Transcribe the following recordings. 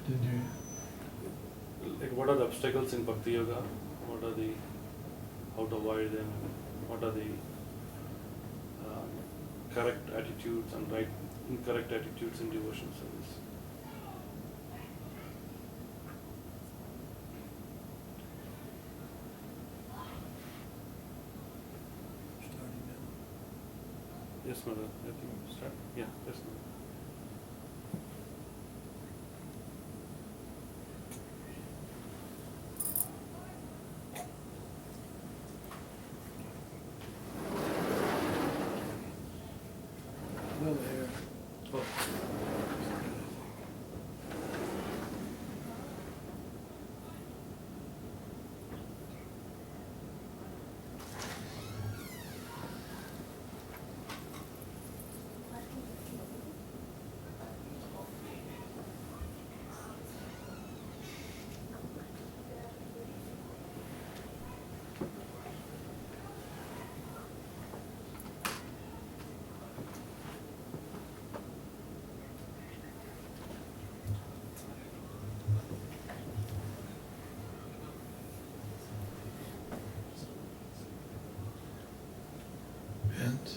Didn't hear you. Like, what are the obstacles in Bhakti Yoga? What are the, how to avoid them? What are the correct attitudes and incorrect attitudes in devotion service? Starting now. Yes, Mother. I think we start. Yeah, yes, Mother. No air. Oh. Bent.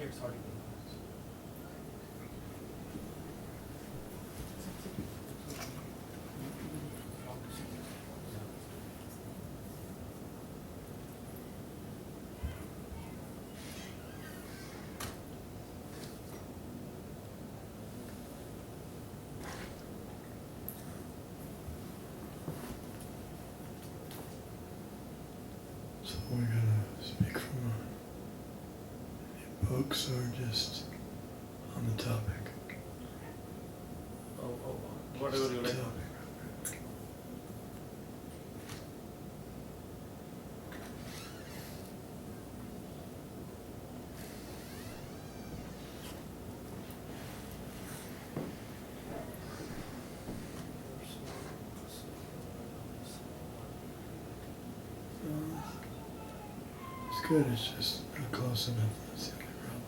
It's audible. So we're gonna speak from books or just on the topic? Whatever you like. Topic. It's good, it's just not close enough. That's the only problem.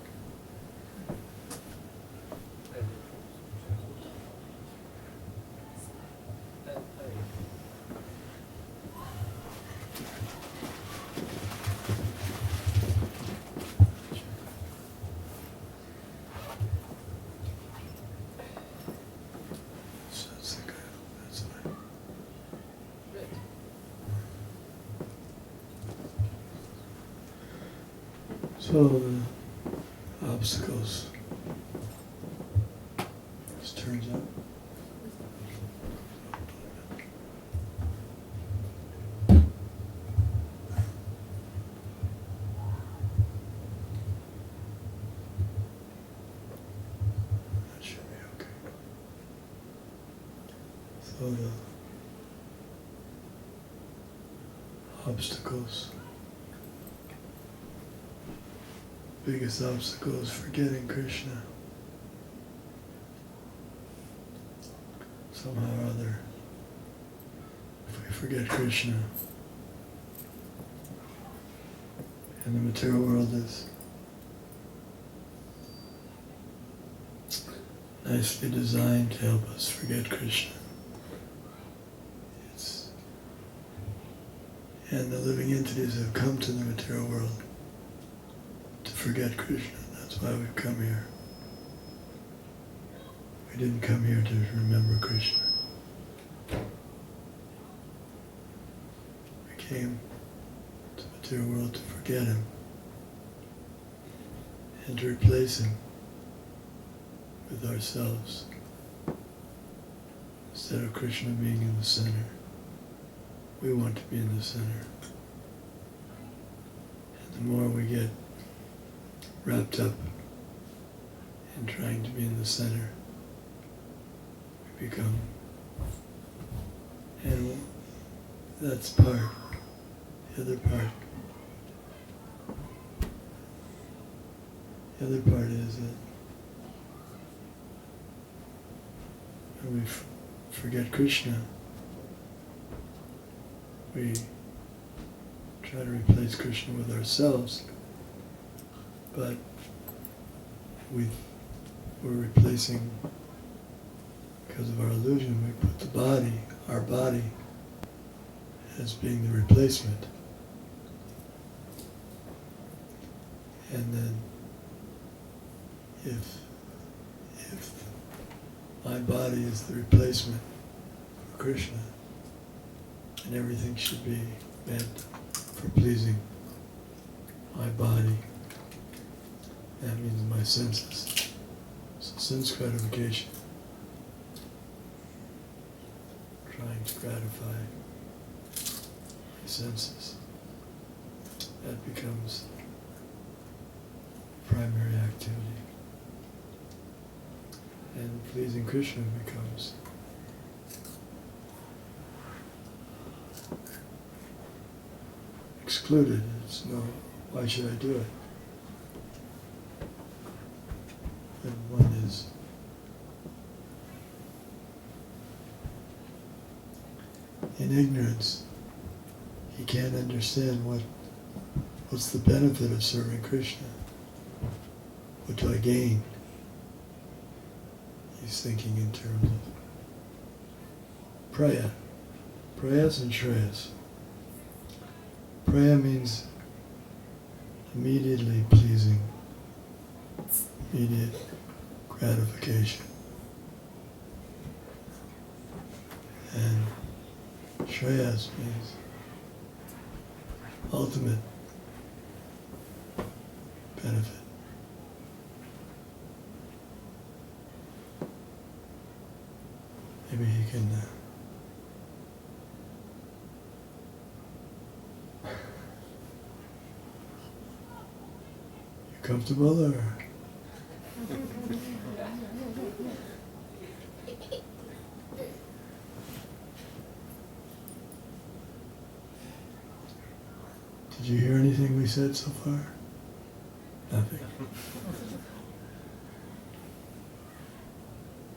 So that's the good, that's fine. So the obstacles, just turns out. That should be okay. So the obstacles. Biggest obstacle is forgetting Krishna. Somehow or other, if we forget Krishna, and the material world is nicely designed to help us forget Krishna. And the living entities have come to the material world to forget Krishna. That's why we've come here. We didn't come here to remember Krishna. We came to the material world to forget him and to replace him with ourselves. Instead of Krishna being in the center, we want to be in the center. And the more we get wrapped up in trying to be in the center, we become, and that's part. The other part is that when we forget Krishna, we try to replace Krishna with ourselves, but we're replacing, because of our illusion, we put the body, our body, as being the replacement. And then if my body is the replacement for Krishna, and everything should be meant for pleasing my body, that means my senses. So sense gratification, trying to gratify my senses, that becomes primary activity. And pleasing Krishna becomes excluded. It's no, why should I do it? And one is in ignorance. He can't understand what's the benefit of serving Krishna. What do I gain? He's thinking in terms of praya. Prayas and shreyas. Praya means immediately pleasing, immediate gratification. And shreyas means ultimate benefit. Maybe he can you comfortable or? Did you hear anything we said so far? Nothing.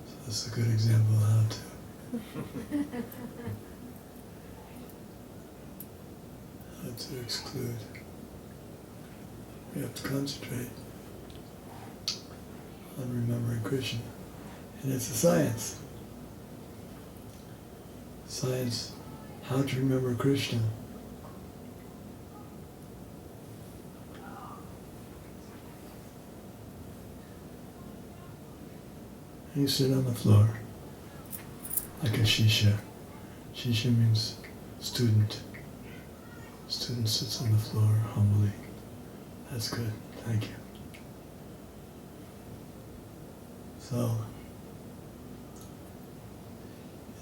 So that's a good example of how to exclude. We have to concentrate on remembering Krishna. And it's a science. Science, how to remember Krishna. And you sit on the floor like a shisha. Shisha means student. Student sits on the floor humbly. That's good. Thank you. So,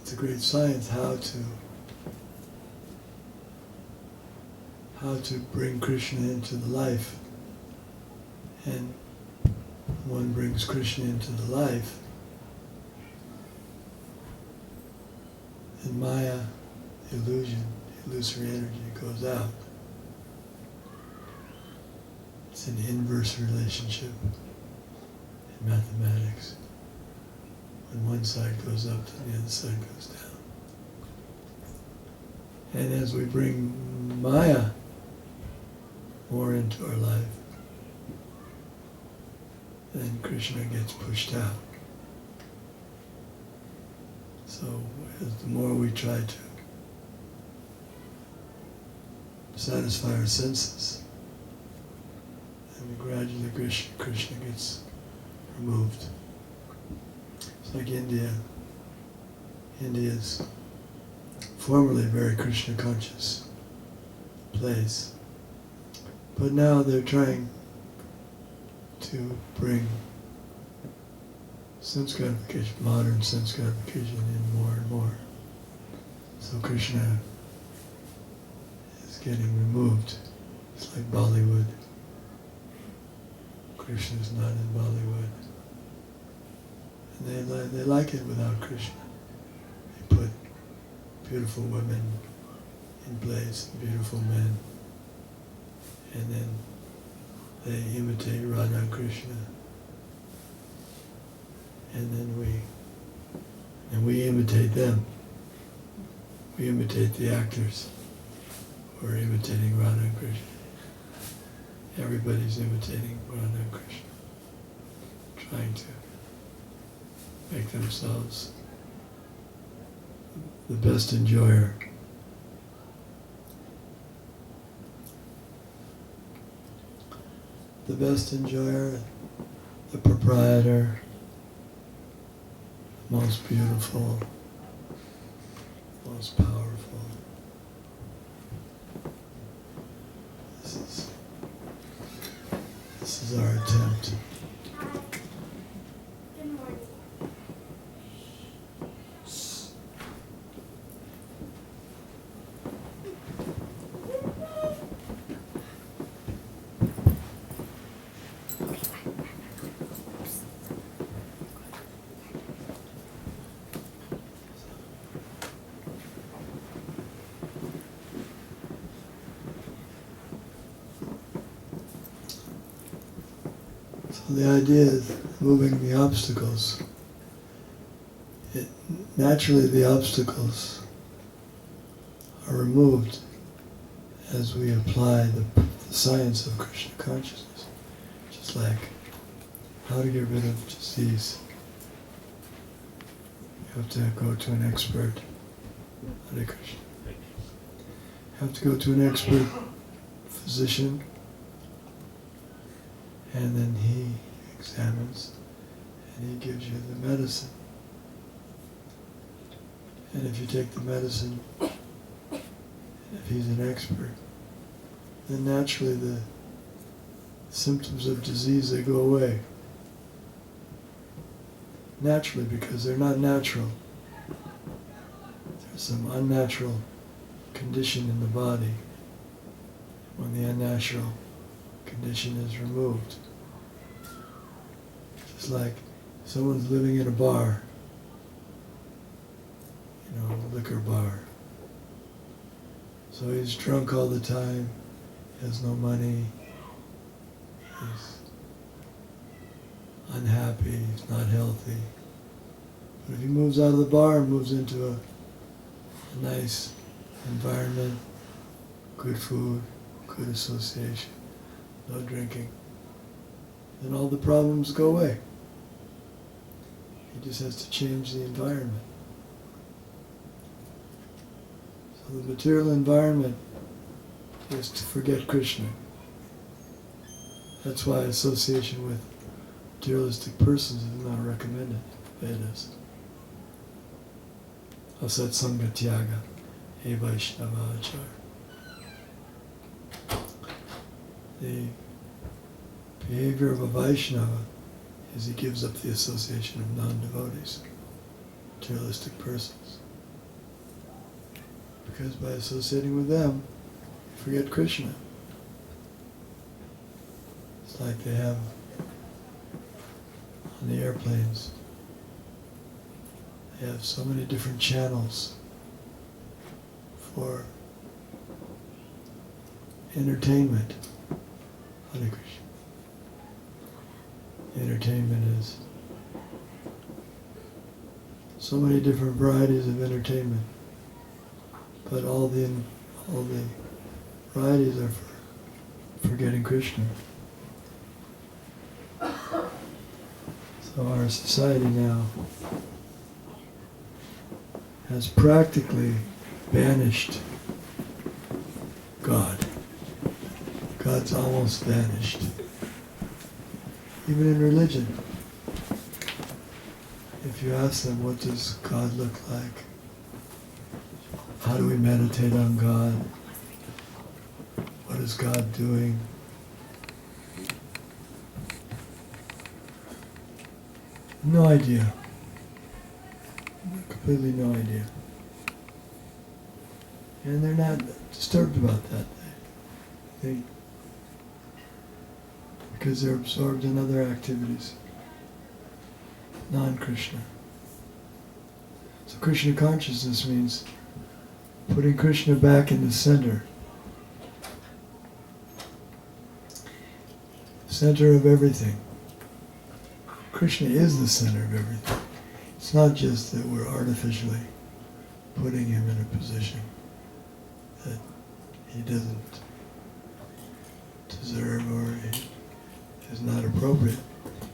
it's a great science how to bring Krishna into the life. And one brings Krishna into the life, and Maya, illusion, illusory energy goes out. It's an inverse relationship in mathematics. When one side goes up, then the other side goes down. And as we bring Maya more into our life, then Krishna gets pushed out. So the more we try to satisfy our senses, and gradually Krishna gets removed. It's like India. India's formerly a very Krishna conscious place, but now they're trying to bring sense gratification, modern sense gratification in more and more. So Krishna is getting removed. It's like Bollywood. Krishna is not in Bollywood. And they like it without Krishna. They put beautiful women in place, beautiful men, and then they imitate Radha and Krishna. And then we imitate them. We imitate the actors who We're imitating Radha and Krishna. Everybody's imitating Radha and Krishna, trying to make themselves the best enjoyer. The best enjoyer, the proprietor, the most beautiful, most powerful. This is our attempt. Good morning. So the idea is moving the obstacles. Naturally the obstacles are removed as we apply the science of Krishna consciousness. Just like how to get rid of disease. You have to go to an expert. Hare Krishna. You have to go to an expert physician, and then he examines and he gives you the medicine. And if you take the medicine, if he's an expert, then naturally the symptoms of disease, they go away. Naturally, because they're not natural. There's some unnatural condition in the body. When the unnatural condition is removed. Just like someone's living in a bar, a liquor bar. So he's drunk all the time, he has no money, he's unhappy, he's not healthy. But if he moves out of the bar and moves into a nice environment, good food, good association, no drinking, then all the problems go away. He just has to change the environment. So the material environment is to forget Krishna. That's why association with materialistic persons is not recommended in Vedas. Asat Sangha Tyaga, E Vaishnava Achar. The behavior of a Vaishnava is he gives up the association of non-devotees, materialistic persons. Because by associating with them, you forget Krishna. It's like they have on the airplanes, they have so many different channels for entertainment. Hare Krishna. Entertainment is so many different varieties of entertainment, but all the varieties are for forgetting Krishna. So our society now has practically banished God. God's almost vanished. Even in religion. If you ask them, what does God look like? How do we meditate on God? What is God doing? No idea. Completely no idea. And they're not disturbed about that. Because they're absorbed in other activities, non-Krishna. So Krishna consciousness means putting Krishna back in the center. Center of everything. Krishna is the center of everything. It's not just that we're artificially putting him in a position that he doesn't deserve or is not appropriate.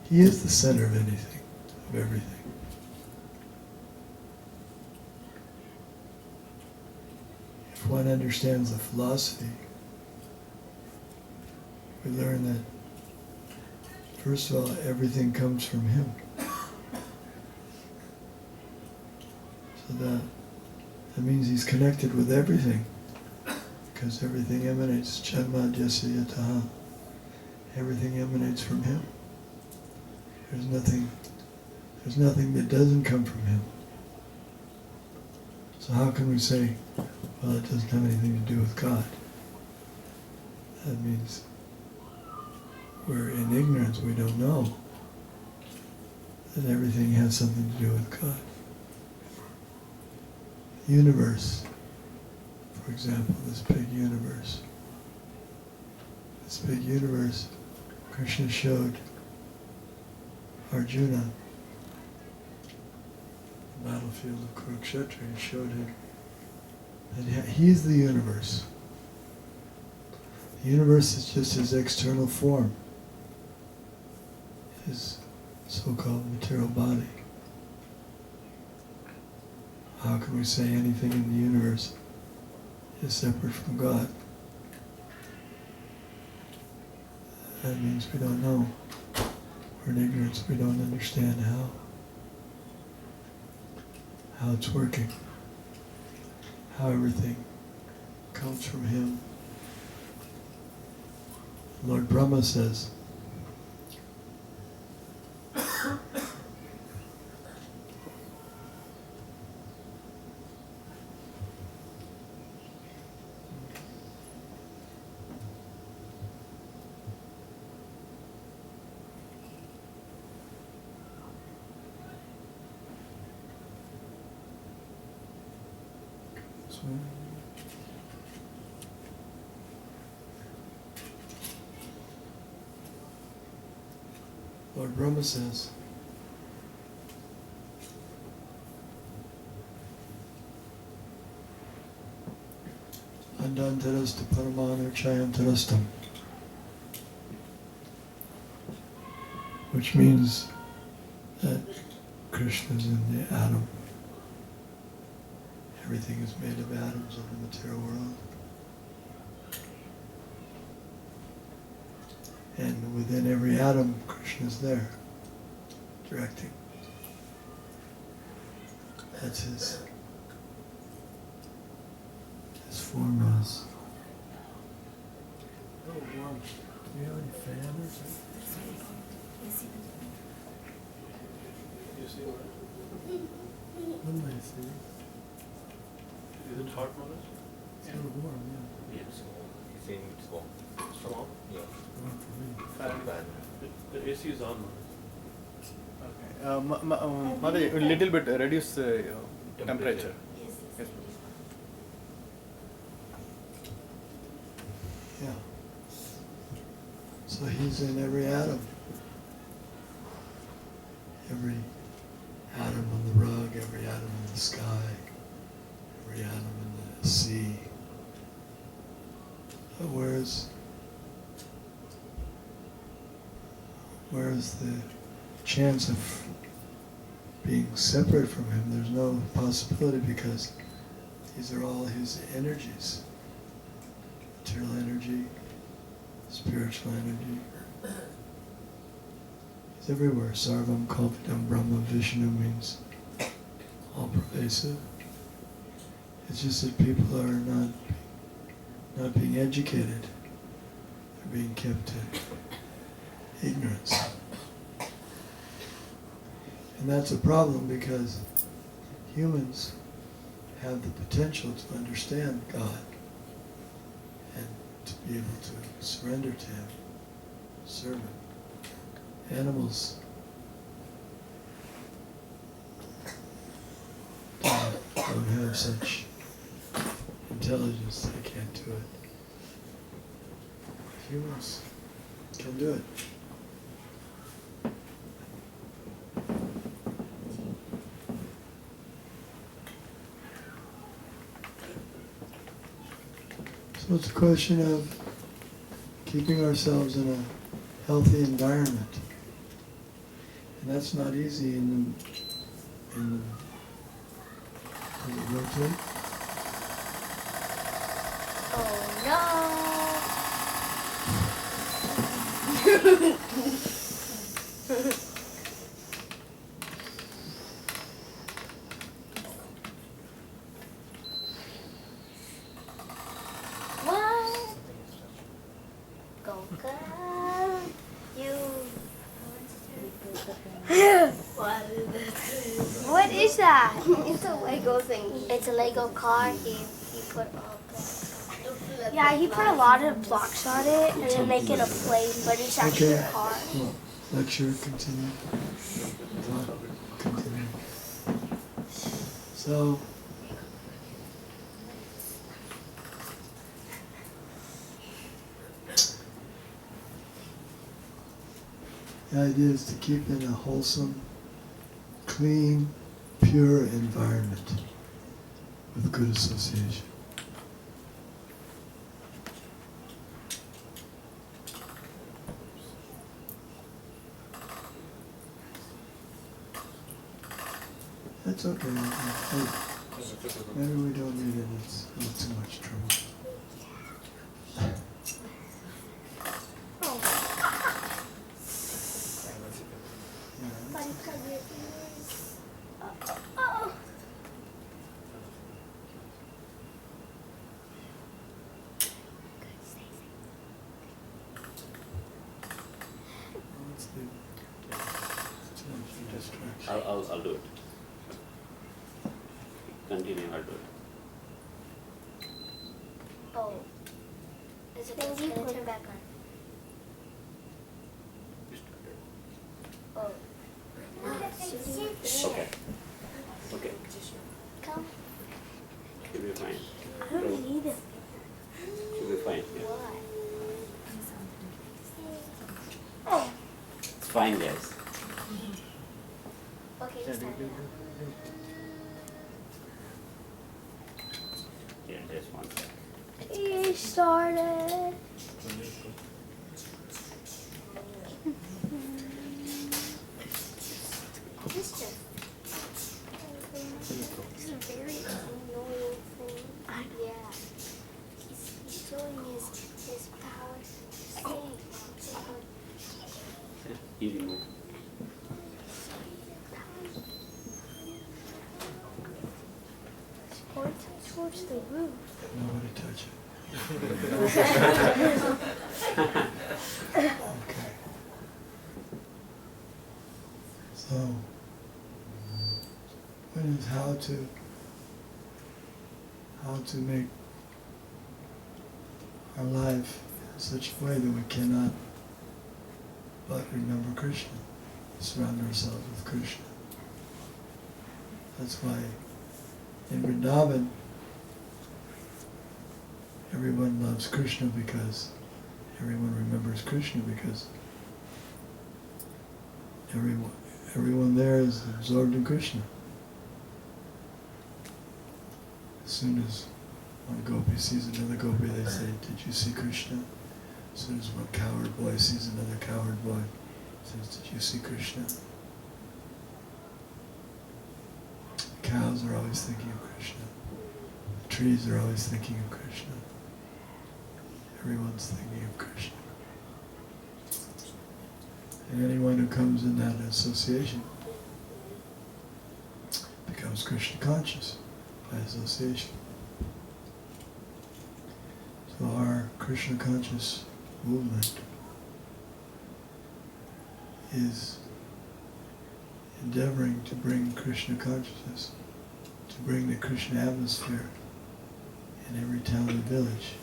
He is the center of anything, of everything. If one understands the philosophy, we learn that, first of all, everything comes from him. So that means he's connected with everything, because everything emanates, Janma Jasya Yataha. Everything emanates from him. There's nothing that doesn't come from him. So how can we say, well, it doesn't have anything to do with God? That means we're in ignorance, we don't know that everything has something to do with God. Universe, for example, this big universe. This big universe, Krishna showed Arjuna, the battlefield of Kurukshetra. He showed him that he's the universe. The universe is just his external form, his so-called material body. How can we say anything in the universe is separate from God? That means we don't know. We're in ignorance. We don't understand how it's working, how everything comes from him. Lord Brahma says, Lord Brahma says, Andantarasta Paramanu Chayantarastam, which means that Krishna is in the atom. Everything is made of atoms of the material world. And within every atom, Krishna is there, directing. That's his formulas. Oh, warm. Do you have any fan or something? You see what? What am I seeing? Is it hot, Manoj? It's a little warm, yeah. Yes, he's saying it's warm. Warm? Yeah. Warm for me. Bad. The AC is on, Manoj. Okay. Mother, a little bit reduce temperature. Yes. Yeah. So he's in every atom. Every atom on the rug, every atom in the sky, every atom in the sea. Whereas the chance of being separate from him, there's no possibility, because these are all his energies. Material energy, spiritual energy. He's everywhere. Sarvam Kalpitam Brahma Vishnu means all pervasive. It's just that people are not being educated. They're being kept in ignorance. And that's a problem, because humans have the potential to understand God and to be able to surrender to him, serve him. Animals don't have such intelligence, they can't do it. Humans can do it. So So it's a question of keeping ourselves in a healthy environment. And that's not easy in the does it rotate? Oh no! What? Go girl! You. What is that? It's a Lego thing. It's a Lego car. He put all blocks. Yeah, he put a lot of blocks on it and then make it a plane, but it's actually a car. Well, lecture continue. Talk continue. So the idea is to keep in a wholesome, clean, pure environment with good association. That's okay. Maybe we don't need it. It's not too much trouble. I'll do it. Continue, I'll do it. Oh. Is it going to turn back on? Oh. Okay. Okay. Come. Should be fine. I don't need it. Should be fine. Yeah. Why? Oh. It's fine, guys. Okay, just start it Yeah, just one second. now. You started. This is a very annoying thing. Yeah. He's showing his power. You remove. Point towards the roof. Nobody touch it. Okay. So, what is how to make our life in such a way that we cannot but remember Krishna, surround ourselves with Krishna. That's why in Vrindavan, everyone loves Krishna because everyone remembers Krishna because everyone there is absorbed in Krishna. As soon as one gopi sees another gopi, they say, "Did you see Krishna?" As soon as one cowherd boy sees another cowherd boy, says, "Did you see Krishna?" The cows are always thinking of Krishna. The trees are always thinking of Krishna. Everyone's thinking of Krishna. And anyone who comes in that association becomes Krishna conscious by association. So our Krishna conscious movement is endeavoring to bring Krishna consciousness, to bring the Krishna atmosphere in every town and village.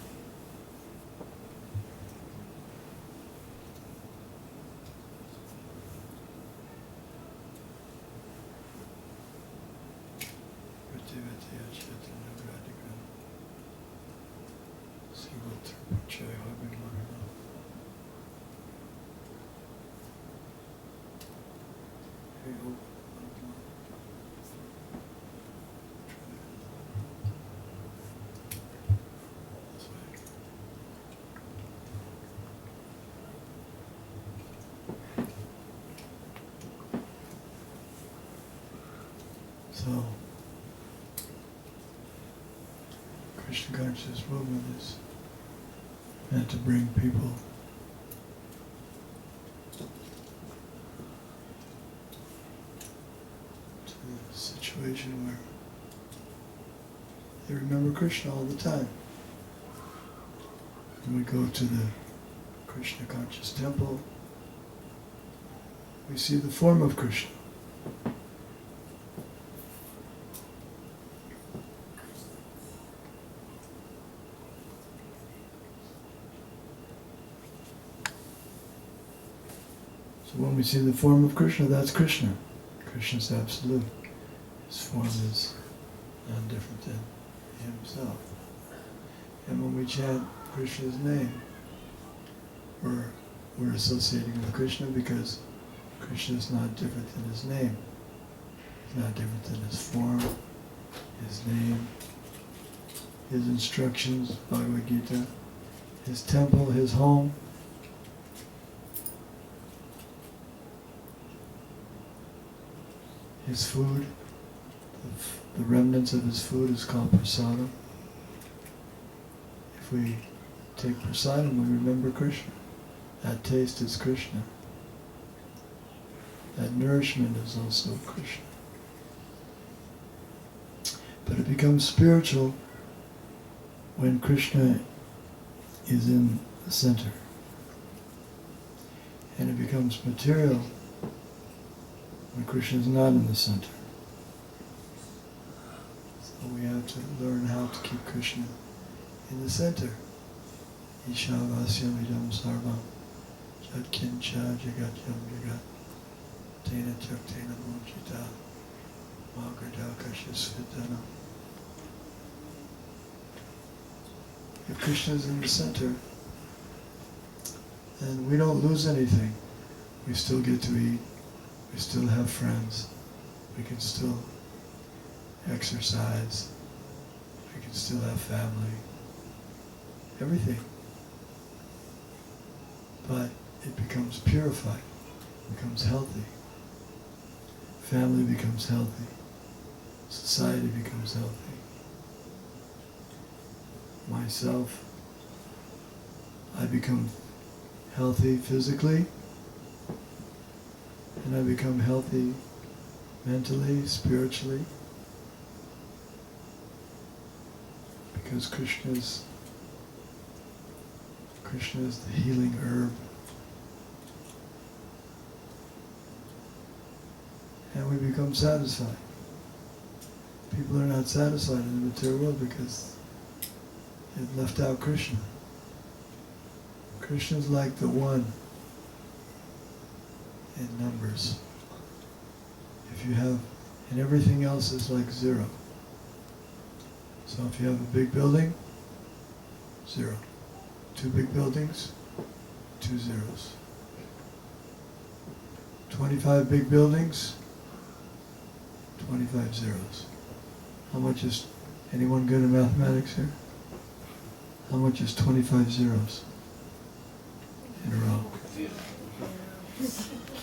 That's why So, Krishna conscious movement is meant to bring people to a situation where they remember Krishna all the time. When we go to the Krishna conscious temple, we see the form of Krishna. So when we see the form of Krishna, that's Krishna. Krishna's absolute. His form is none different than himself. And when we chant Krishna's name, we're associating with Krishna because Krishna is not different than his name. He's not different than his form, his name, his instructions, Bhagavad Gita, his temple, his home. His food, the remnants of his food is called prasadam. If we take prasadam, we remember Krishna. That taste is Krishna. That nourishment is also Krishna. But it becomes spiritual when Krishna is in the center. And it becomes material when Krishna is not in the center. So we have to learn how to keep Krishna in the center. Ishavasya vidam sarvam jatkincha jagatyam jagat tena chaktena mojita magrada kashasvidana. If Krishna is in the center, then we don't lose anything. We still get to eat. We still have friends. We can still exercise. We can still have family. Everything. But it becomes purified. It becomes healthy. Family becomes healthy. Society becomes healthy. Myself, I become healthy physically, and I become healthy mentally, spiritually, because Krishna is the healing herb. And we become satisfied. People are not satisfied in the material world because they've left out Krishna. Krishna is like the one in numbers. If you have, and everything else is like zero. So if you have a big building, 0. 2 big buildings, 2 zeros. 25 big buildings, 25 zeros. How much is, anyone good in mathematics here? How much is 25 zeros in a row?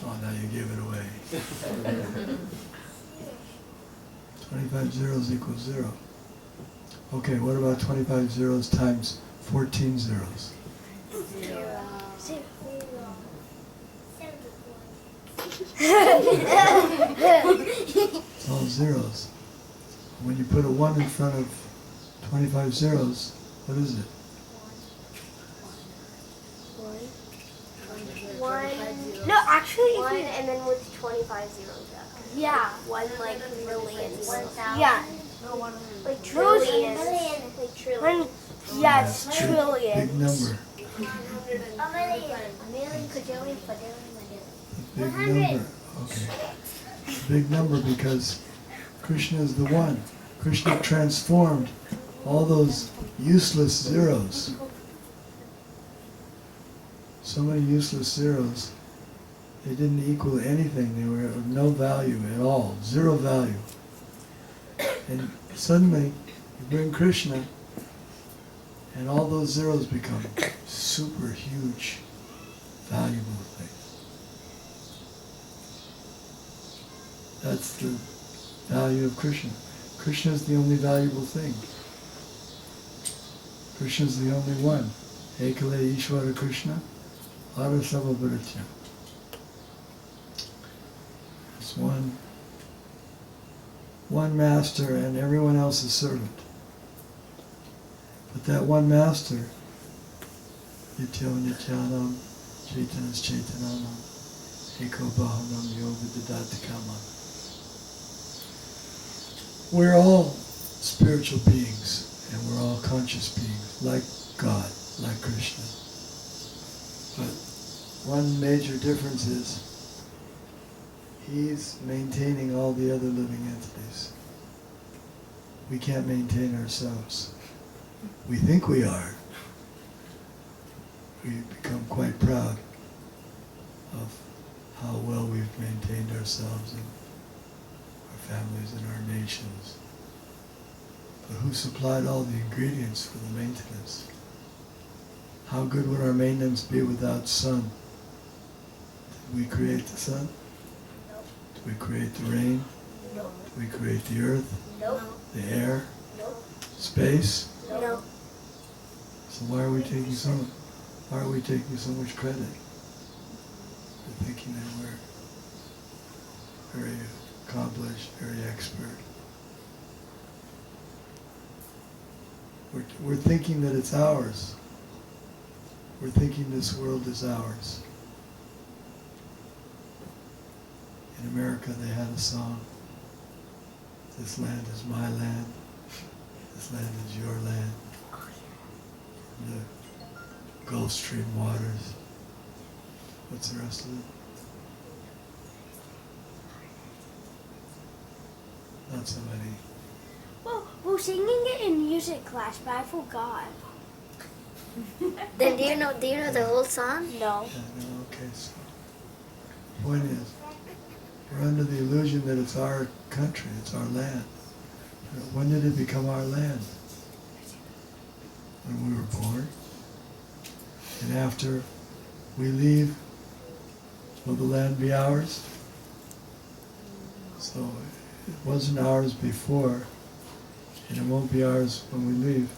Oh, now you gave it away. 25 zeros equals 0. Okay, what about 25 zeros times 14 zeros? 0. It's all zeros. When you put a 1 in front of 25 zeros, what is it? 1. No, actually, 1 and then with 25 zeros after. Yeah. 1 like millions. 1,000. Yeah. Like trillions. Like trillions. Yes, trillions. Big number. A million, quadrillion, quadrillion. Big number. Okay. Big number because Krishna is the one. Krishna transformed all those useless zeros. So many useless zeros, they didn't equal anything. They were of no value at all. 0 value. And suddenly, you bring Krishna, and all those zeros become super huge, valuable things. value of Krishna. Krishna is the only valuable thing. Krishna is the only one. Ekale Ishvara Krishna, Arasava Bharatya. It's one master and everyone else is servant. But that one master, Nityo Nityanam, Chaitanas Chaitananam, Eko Bahanam Yoga Dadatikama. We're all spiritual beings and we're all conscious beings, like God, like Krishna. But one major difference is He's maintaining all the other living entities. We can't maintain ourselves. We think we are. We become quite proud of how well we've maintained ourselves and our families and our nations. But who supplied all the ingredients for the maintenance? How good would our maintenance be without sun? Did we create the sun? Did we create the rain? No. Did we create the earth? No. The air? No. Space? No. So why are we taking so much credit? We're thinking that we're very accomplished, very expert. We're thinking that it's ours. We're thinking this world is ours. In America they had a song, "This land is my land, this land is your land." The Gulf Stream waters. What's the rest of it? Not so many. Well, we're singing it in music class, but I forgot. Then do you know the whole song? No. Yeah, no, okay, so the point is, we're under the illusion that it's our country, it's our land. When did it become our land? When we were born. And after we leave, will the land be ours? So it wasn't ours before, and it won't be ours when we leave.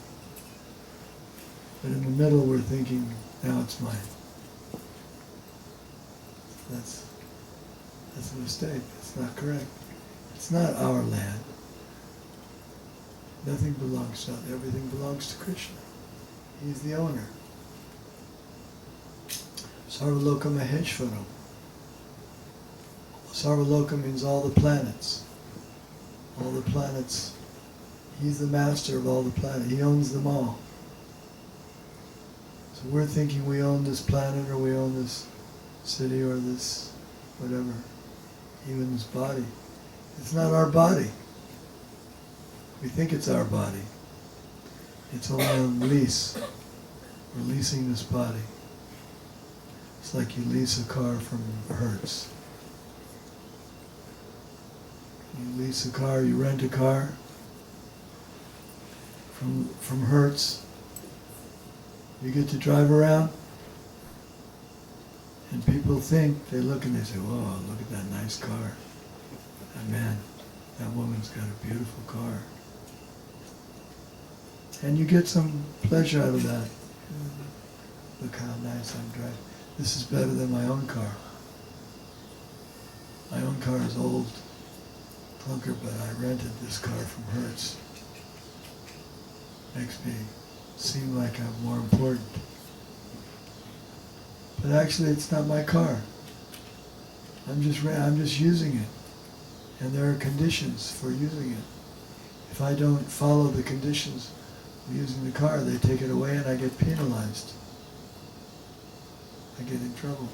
But in the middle we're thinking, now it's mine. That's a mistake. It's not correct. It's not our land. Nothing belongs to us. Everything belongs to Krishna. He's the owner. Sarvaloka Maheshwaram. Sarvaloka means all the planets. All the planets. He's the master of all the planets. He owns them all. So we're thinking we own this planet or we own this city or this whatever. Even this body. It's not our body. We think it's our body. It's only on lease. We're leasing this body. It's like you lease a car from Hertz. You lease a car, you rent a car from Hertz. You get to drive around, and people think, they look and they say, "Whoa, look at that nice car. That man, that woman's got a beautiful car." And you get some pleasure out of that. Look how nice I'm driving. This is better than my own car. My own car is old, clunker, but I rented this car from Hertz. Makes me seem like I'm more important. But actually it's not my car. I'm just using it. And there are conditions for using it. If I don't follow the conditions of using the car, they take it away and I get penalized. I get in trouble.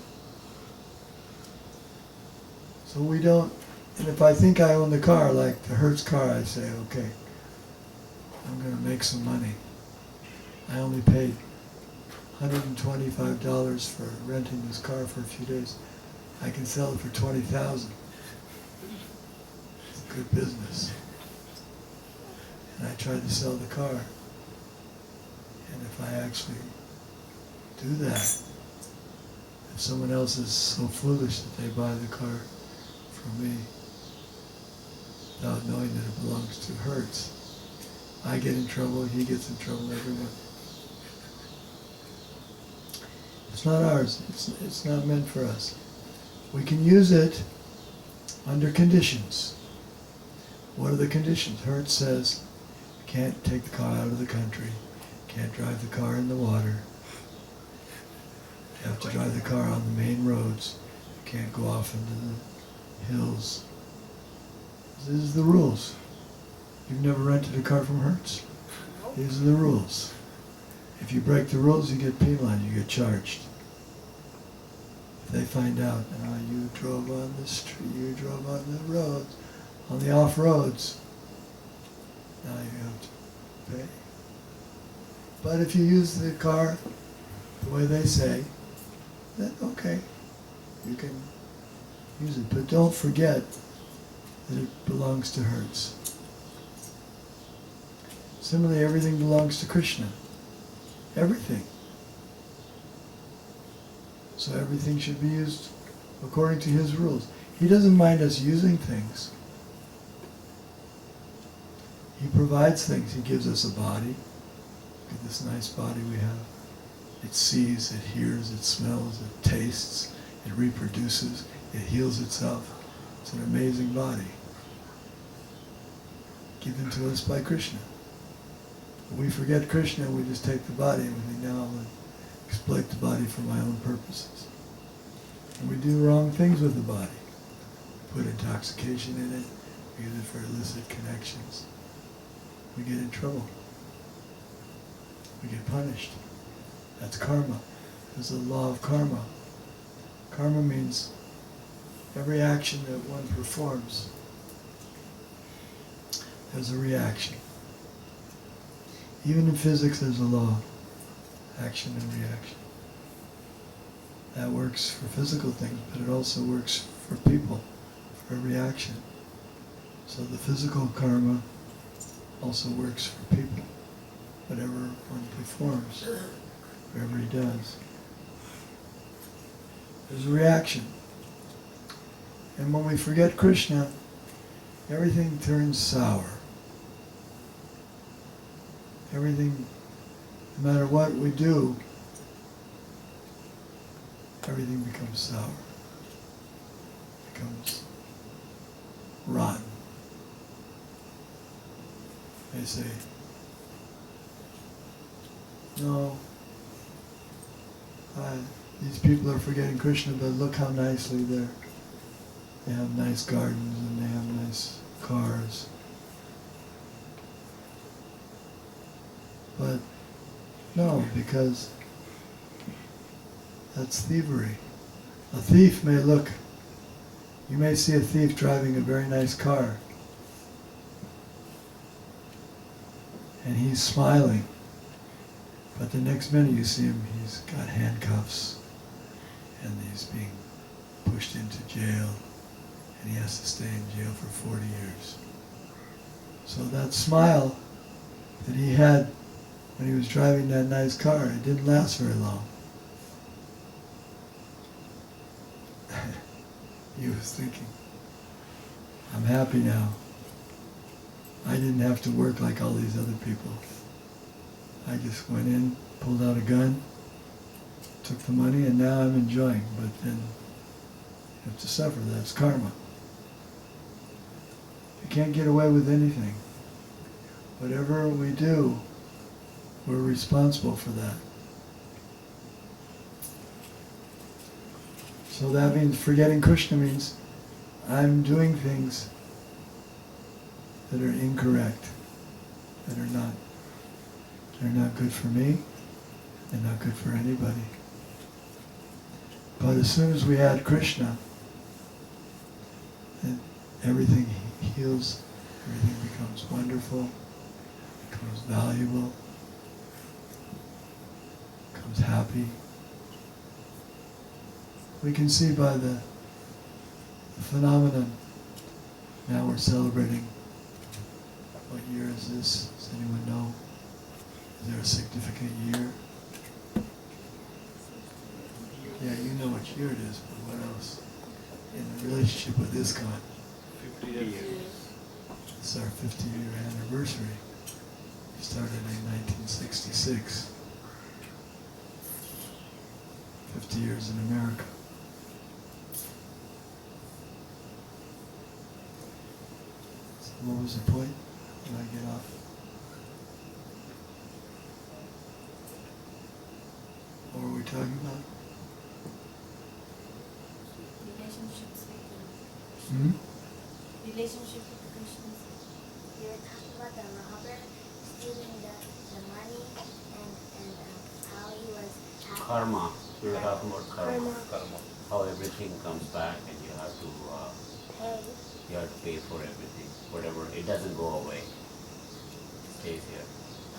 So we don't, and if I think I own the car, like the Hertz car, I say, okay, I'm going to make some money. I only paid $125 for renting this car for a few days. I can sell it for $20,000. It's a good business. And I tried to sell the car. And if I actually do that, if someone else is so foolish that they buy the car from me, without knowing that it belongs to hurts. I get in trouble, he gets in trouble, everyone. It's not ours. It's not meant for us. We can use it under conditions. What are the conditions? Hertz says, you can't take the car out of the country, can't drive the car in the water, you have to drive the car on the main roads, you can't go off into the hills. These are the rules. You've never rented a car from Hertz? These are the rules. If you break the rules, you get penalized, you get charged. If they find out, you drove on the street, you drove on the roads, on the off-roads, now you have to pay. But if you use the car the way they say, then okay, you can use it. But don't forget that it belongs to Hertz. Similarly, everything belongs to Krishna. Everything. So everything should be used according to his rules. He doesn't mind us using things. He provides things. He gives us a body. Look at this nice body we have. It sees, it hears, it smells, it tastes, it reproduces, it heals itself. It's an amazing body. Given to us by Krishna. We forget Krishna, we just take the body and we think, now I'll exploit the body for my own purposes. And we do wrong things with the body. Put intoxication in it, we use it for illicit connections. We get in trouble. We get punished. That's karma. There's a law of karma. Karma means every action that one performs, there's a reaction. Even in physics, there's a law, action and reaction. That works for physical things, but it also works for people, for reaction. So the physical karma also works for people. Whatever one performs, whatever he does. There's a reaction. And when we forget Krishna, everything turns sour. Everything, no matter what we do, everything becomes sour, becomes rotten. They say, no, these people are forgetting Krishna, but look how nicely they have nice gardens and they have nice cars. But no, because that's thievery. A thief may look, you may see a thief driving a very nice car, and he's smiling, but the next minute you see him, he's got handcuffs, and he's being pushed into jail, and he has to stay in jail for 40 years. So that smile that he had when he was driving that nice car, it didn't last very long. He was thinking, I'm happy now. I didn't have to work like all these other people. I just went in, pulled out a gun, took the money, and now I'm enjoying. But then you have to suffer. That's karma. You can't get away with anything. Whatever we do, we're responsible for that. So that means forgetting Krishna means I'm doing things that are incorrect, that are not, they're not good for me, they're not good for anybody. But as soon as we add Krishna, then everything heals, everything becomes wonderful, becomes valuable, becomes happy. We can see by the phenomenon. Now we're celebrating. What year is this? Does anyone know? Is there a significant year? Yeah, you know what year it is, but what else? In relationship with ISKCON. 50 years. This is our 50-year anniversary. We started in 1966. 50 years in America. So what was the point? Did I get off? What were we talking about? Relationships with Hmm? relationship with Krishna. You were talking about the robber stealing the money and how he was happy. Karma. We were talking about karma. Karma. How everything comes back and you have to Pay. pay for everything. Whatever, it doesn't go away. It stays here.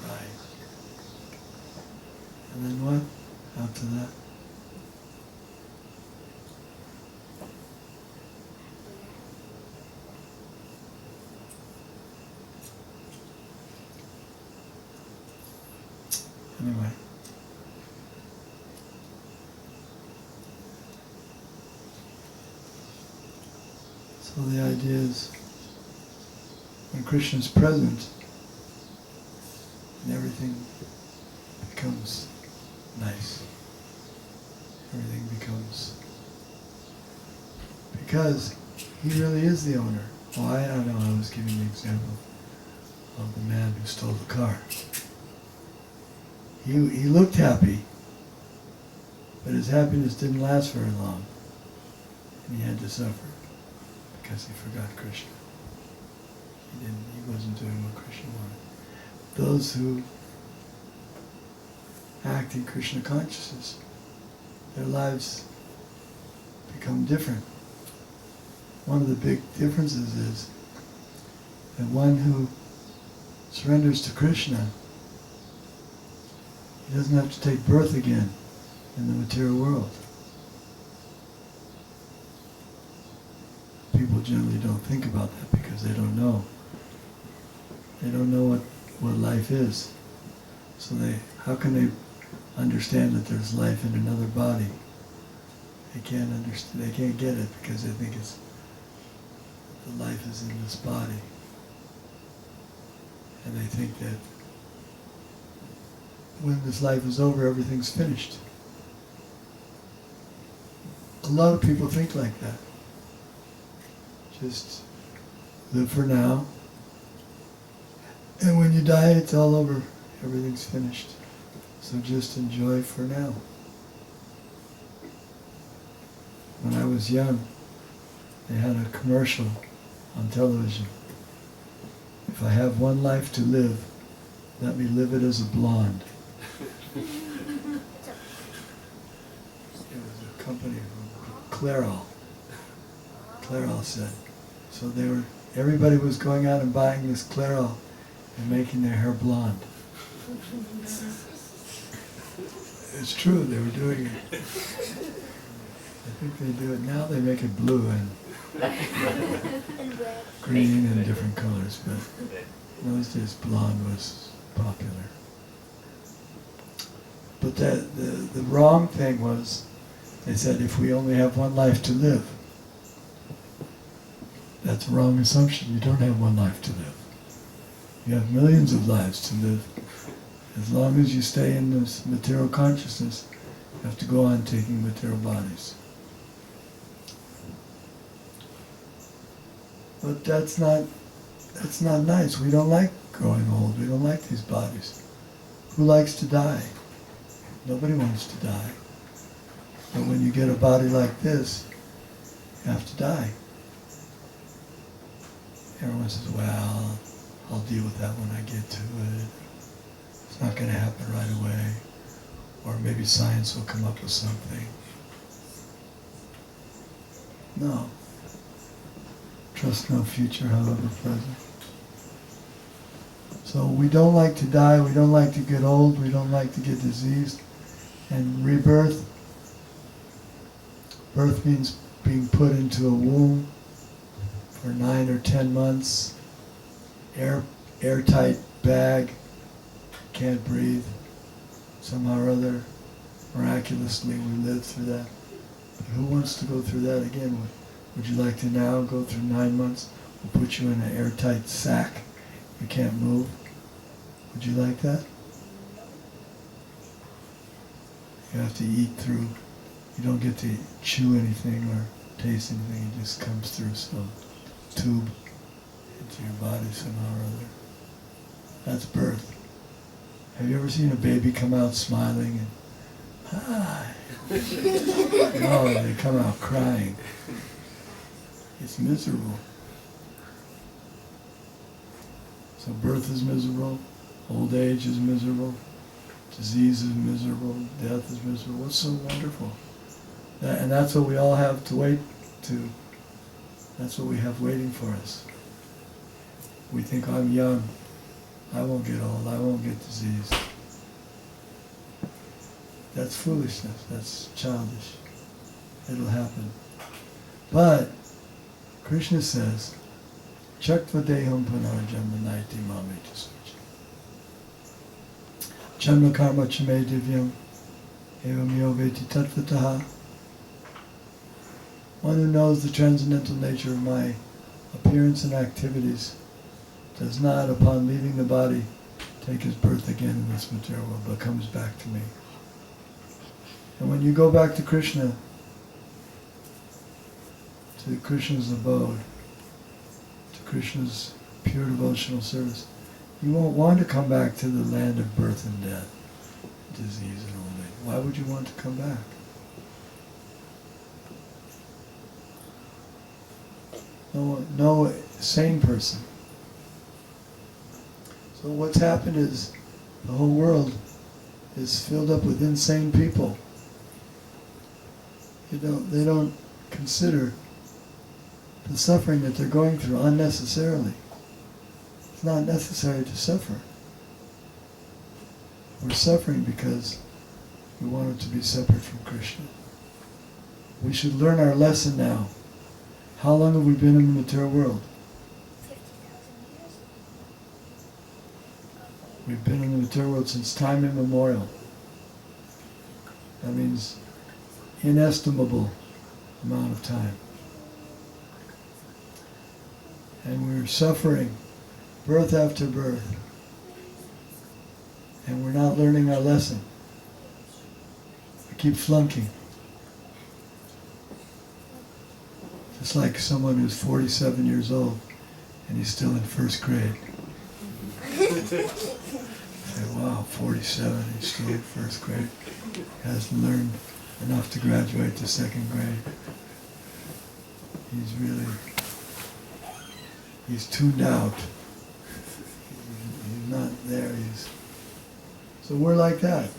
Right. And then what? After that? Anyway. So the idea is, when Krishna is present, and everything becomes nice. Everything becomes, because he really is the owner. Well, I don't know, I was giving the example of the man who stole the car. He looked happy, but his happiness didn't last very long. And he had to suffer because he forgot Krishna. He wasn't doing what Krishna wanted. Those who act in Krishna consciousness, their lives become different. One of the big differences is that one who surrenders to Krishna, he doesn't have to take birth again in the material world. People generally don't think about that because they don't know. They don't know what life is. So how can they understand that there's life in another body? They can't understand. They can't get it because they think the life is in this body, and they think that when this life is over, everything's finished. A lot of people think like that. Just live for now, and when you die, it's all over. Everything's finished. So just enjoy for now. When I was young, they had a commercial on television. If I have one life to live, let me live it as a blonde. It was a company, Clairol. Clairol said. So everybody was going out and buying this Clairol and making their hair blonde. It's true, they were doing it. I think they do it now. They make it blue and green and different colors, but in those days blonde was popular. But the wrong thing was, they said if we only have one life to live. That's a wrong assumption. You don't have one life to live. You have millions of lives to live. As long as you stay in this material consciousness, you have to go on taking material bodies. But that's not nice. We don't like growing old. We don't like these bodies. Who likes to die? Nobody wants to die. But when you get a body like this, you have to die. Everyone says, well, I'll deal with that when I get to it. It's not going to happen right away. Or maybe science will come up with something. No. Trust no future, however pleasant. So we don't like to die, we don't like to get old, we don't like to get diseased. And rebirth, birth means being put into a womb for 9 or 10 months, airtight bag, can't breathe. Somehow or other, miraculously we live through that. But who wants to go through that again? Would you like to now go through 9 months We'll put you in an airtight sack. You can't move. Would you like that? You have to eat through. You don't get to chew anything or taste anything. It just comes through some tube into your body somehow or other. That's birth. Have you ever seen a baby come out smiling and, hi? No, they come out crying. It's miserable. So birth is miserable, old age is miserable, disease is miserable, death is miserable. What's so wonderful? And that's what we all have to wait to. That's what we have waiting for us. We think, I'm young, I won't get old, I won't get disease. That's foolishness, that's childish. It'll happen. But Krishna says, Chakvadeham punarjanma naiti mameti suchi. Janma karma chame divyam evam yo veti tattvataha. One who knows the transcendental nature of my appearance and activities does not, upon leaving the body, take his birth again in this material world, but comes back to me. And when you go back to Krishna, to Krishna's abode, to Krishna's pure devotional service, you won't want to come back to the land of birth and death, disease and old age. Why would you want to come back? No sane person. So what's happened is the whole world is filled up with insane people. They don't consider the suffering that they're going through unnecessarily. It's not necessary to suffer. We're suffering because we wanted to be separate from Krishna. We should learn our lesson now. How long have we been in the material world? 50,000 years. We've been in the material world since time immemorial. That means inestimable amount of time. And we're suffering birth after birth. And we're not learning our lesson. We keep flunking. It's like someone who's 47 years old and he's still in first grade. Say, wow, 47, he's still in first grade. Hasn't learned enough to graduate to second grade. He's tuned out. He's not there. So we're like that.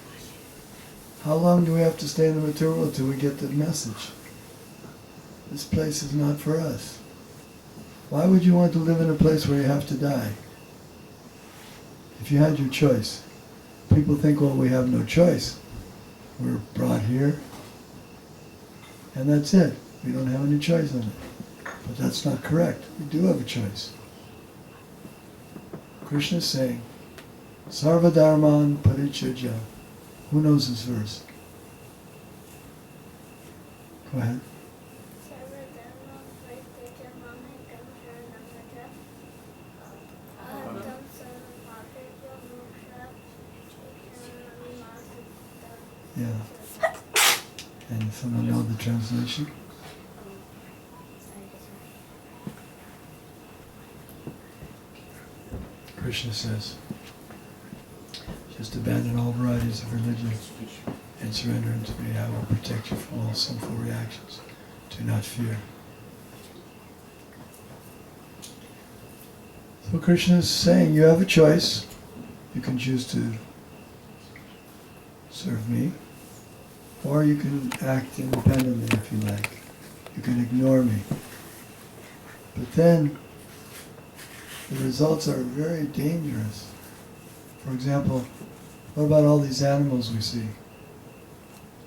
How long do we have to stay in the material world till we get the message? This place is not for us. Why would you want to live in a place where you have to die? If you had your choice. People think, well, we have no choice. We're brought here, and that's it. We don't have any choice in it. But that's not correct. We do have a choice. Krishna is saying, Sarva Dharman Parichaja. Who knows this verse? Go ahead. Yeah. And someone know the translation? Krishna says, just abandon all varieties of religion and surrender unto me. I will protect you from all sinful reactions. Do not fear. So Krishna is saying, you have a choice. You can choose to serve me, or you can act independently if you like. You can ignore me. But then, the results are very dangerous. For example, what about all these animals we see?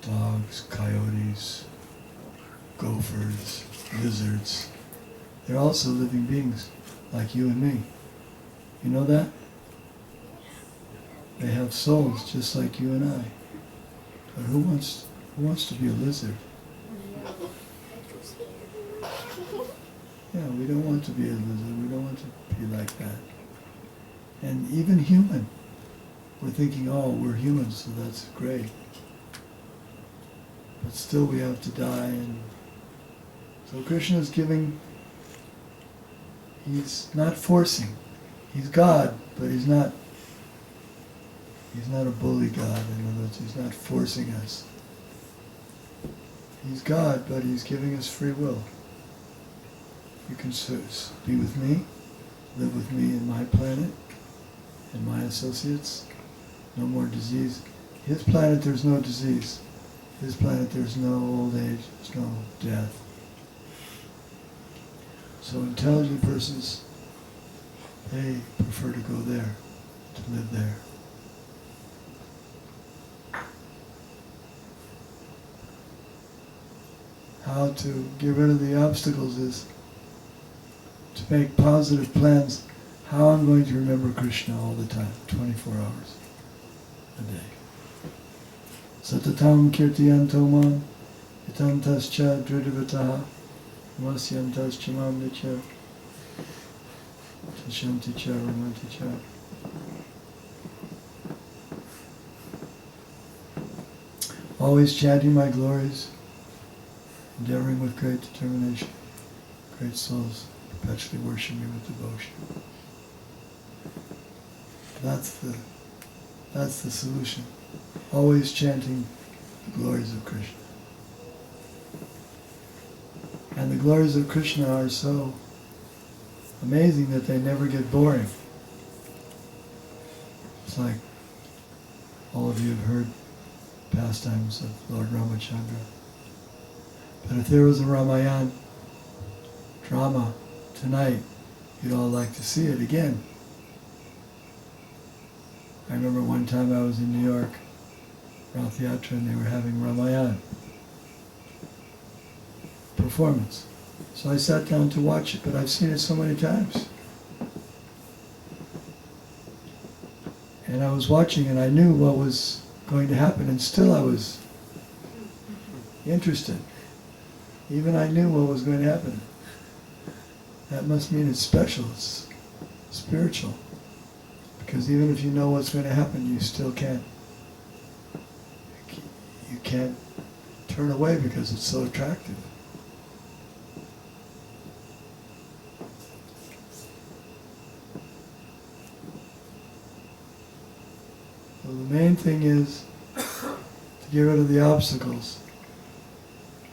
Dogs, coyotes, gophers, lizards. They're also living beings, like you and me. You know that? They have souls just like you and I. But who wants to be a lizard? Yeah, we don't want to be a loser. We don't want to be like that. And even human. We're thinking, oh, we're humans, so that's great. But still we have to die. And so Krishna is giving, he's not forcing. He's God, but he's not a bully God. In other words, he's not forcing us. He's God, but he's giving us free will. You can be with me, live with me in my planet, and my associates. No more disease. His planet, there's no disease. His planet, there's no old age, there's no death. So intelligent persons, they prefer to go there, to live there. How to get rid of the obstacles is to make positive plans how I'm going to remember Krishna all the time, 24 hours a day. Satatam kirtiyanto mam, itantascha dridavataha, vasyantascha mam nicha, tashanticha ramanticha. Always chanting my glories, endeavoring with great determination, great souls perpetually worship me with devotion. That's the solution. Always chanting the glories of Krishna. And the glories of Krishna are so amazing that they never get boring. It's like all of you have heard pastimes of Lord Ramachandra. But if there was a Ramayana drama tonight, you'd all like to see it again. I remember one time I was in New York, Rath Yatra, and they were having Ramayana performance. So I sat down to watch it, but I've seen it so many times. And I was watching and I knew what was going to happen, and still I was interested. Even I knew what was going to happen. That must mean it's special, it's spiritual. Because even if you know what's going to happen, you still can't. You can't turn away because it's so attractive. So the main thing is to get rid of the obstacles,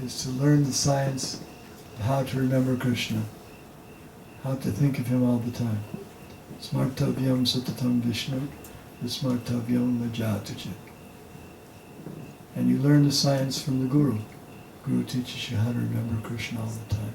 is to learn the science of how to remember Krishna, how to think of him all the time. Smartavyam satatam Vishnu, vismartavyam majatuchit. And you learn the science from the Guru. Guru teaches you how to remember Krishna all the time.